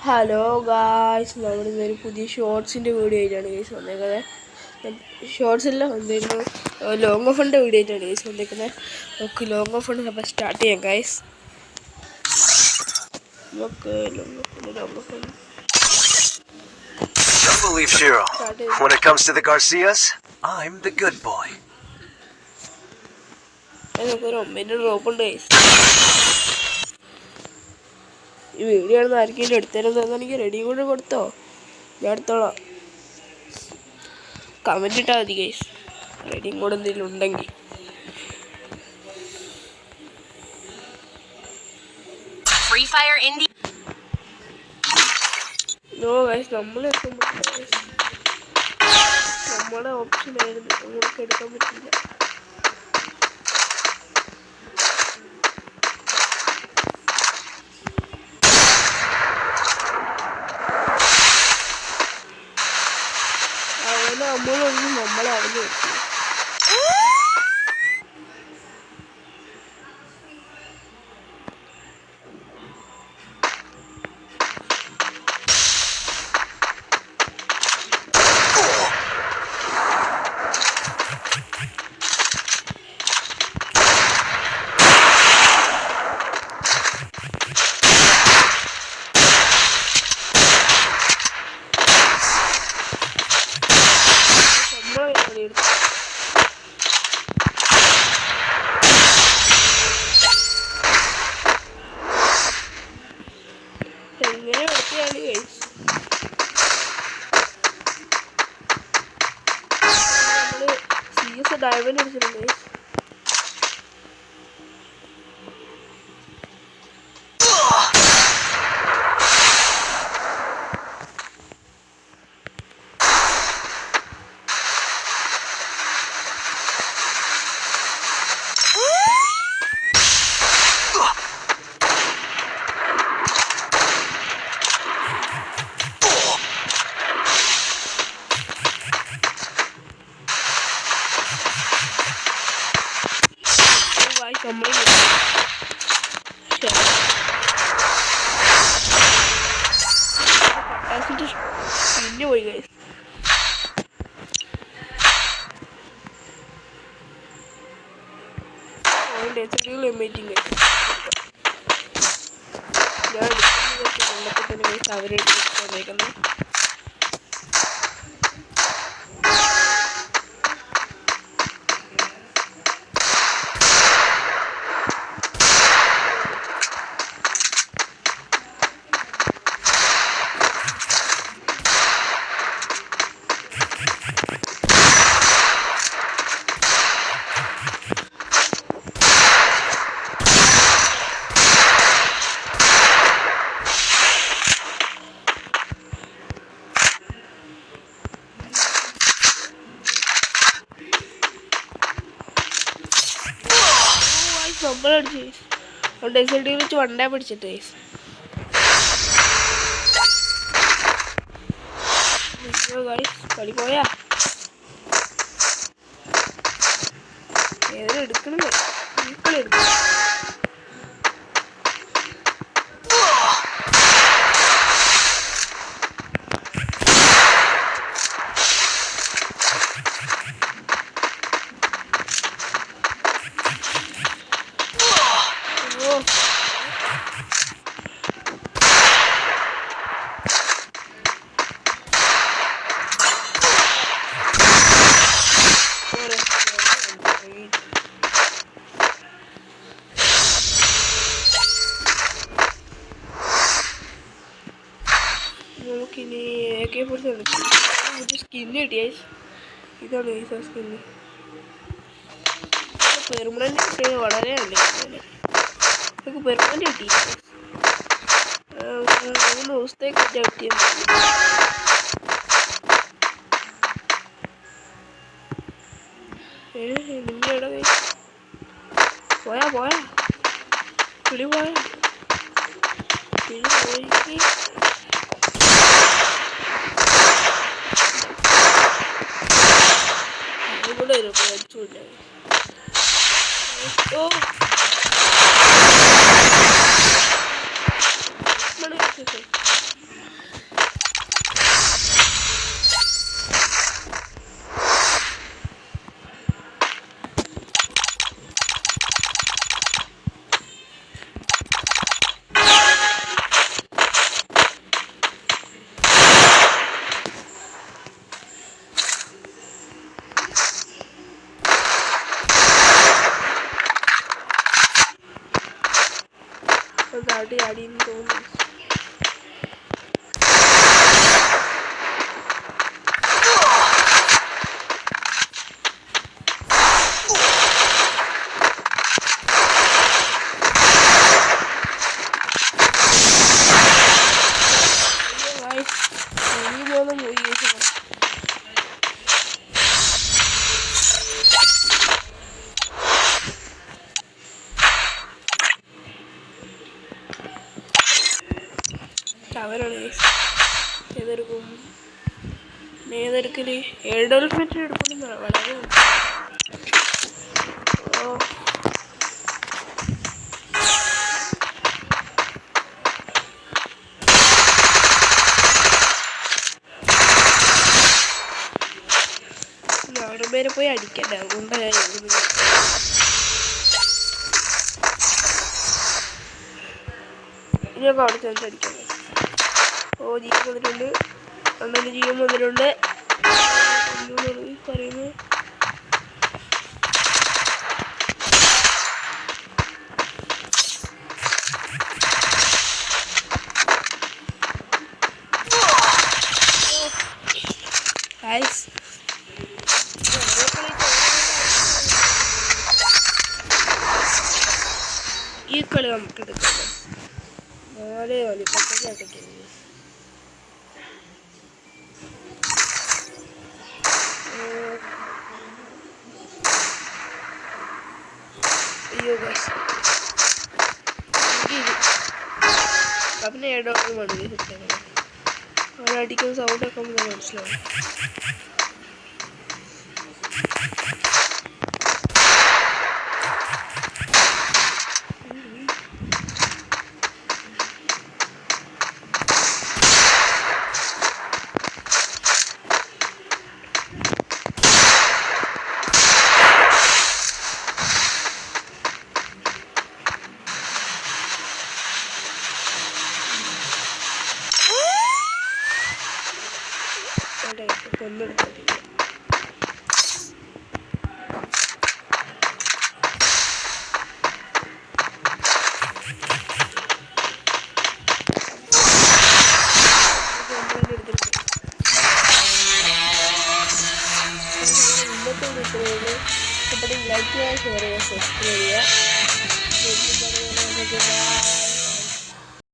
Hello guys, നമ്മളിന്നൊരു പുതിയ ഷോർട്സിൻ്റെ video ആയിട്ടാണ് guys വന്നേക്കുന്നത്. ഷോർട്സില്ല, എന്തായിരുന്നു ലോങ് ഓഫിൻ്റെ വീഡിയോ ആയിട്ടാണ് ഗൈസ് വന്നേക്കുന്നത്. നമുക്ക് ലോങ് ഓഫ് അപ്പോൾ സ്റ്റാർട്ട് ചെയ്യാം ഗൈസ്. നമുക്ക് long of Don't believe Shiro. When it comes to the Garcias, I'm the good boy. നമുക്കൊരു 1 മിനിറ്റ് ഡ്രോപ്പ് ഉണ്ട് ഗൈസ്. ഈ വീഡിയോ ആണെന്ന് ആർക്കെങ്കിലും എടുത്തരുന്നതെന്ന് എനിക്ക് റെഡി കൂടെ കൊടുത്തോ, ഞാൻ എടുത്തോളാം. കമൻറ്റ് ഇട്ടാൽ മതി ഗൈസ്, റെഡിയും കൂടെ എന്തെങ്കിലും ഉണ്ടെങ്കിൽ. നോ ഗൈസ്, നമ്മളെത്തുമ്പോൾ നമ്മുടെ ഓപ്ഷൻ ആയിരുന്നു, നമുക്ക് എടുക്കാൻ പറ്റില്ല. നമ്മളൊന്നും നമ്മളെ അറിഞ്ഞു വെച്ചു. എങ്ങനെ എടുക്കുകയാണ് ഗൈസ്. നമ്മള് CS ഡയമണ്ട് അടിച്ചിട്ടുണ്ട് ഗൈസ്. പിന്നെ പോയി ഗൈസ്. മീറ്റിംഗ് ഞാൻ അവരെടുത്ത് വന്നേക്കുന്നത്. നമ്മളടിച്ച് ഡെസേർട്ടിൽ വെച്ച് വണ്ടേ പിടിച്ചിട്ട് കളി പോയാ ഏതൊരു എടുക്കണേ കളി എടുക്കണം. നമുക്കിനി AK-47 സ്കിന്ന് കിട്ടിയ ഇതാണ് ഗൈസ്. ആ സ്കിന്ന് പെർമനന്റ് കിട്ടിയത് വളരെ നല്ല. നമുക്ക് പെർമനന്റ് കിട്ടി 3 ദിവസത്തേക്ക് കിട്ടിയത്. നിന്റെ ഇട പോയാ കിളി പോയി അതുകൂടെ അടിച്ചുകൊണ്ടേ. ഓ താഴോട്ട് ചാടിയെന്ന് തോന്നുന്നു. അവരാണ് ഏതെടുക്കും ഏതെടുക്കല് $7 എടുക്കുന്ന വളരെ അവിടെ പേരെ പോയി അടിക്കണ്ട, അതുകൊണ്ട് ഇനിയൊക്കെ അവിടെ ചെന്നിട്ട് അടിക്കാം. ജീവൻ വന്നിട്ടുണ്ട്, അണ്ണൻ്റെ ജീവൻ വന്നിട്ടുണ്ട് പറയുന്നത്. ഈ കളി നമുക്ക് എടുക്കാം. 4 വലിപ്പത്തേക്കാക്കിട്ടുണ്ട്. അയ്യോ ഗൈസ്, പിന്നെ $7 വേണം. അവരടിക്കുന്ന സൗണ്ടൊക്കെ നമുക്ക് മനസ്സിലാവും. കൊന്നെടുത്തിട്ടില്ല. ഇഷ്ടപ്പെട്ടെങ്കിൽ ലൈക്ക് ചെയ്യുക, ഷെയർ ചെയ്യുക, സബ്സ്ക്രൈബ് ചെയ്യുക.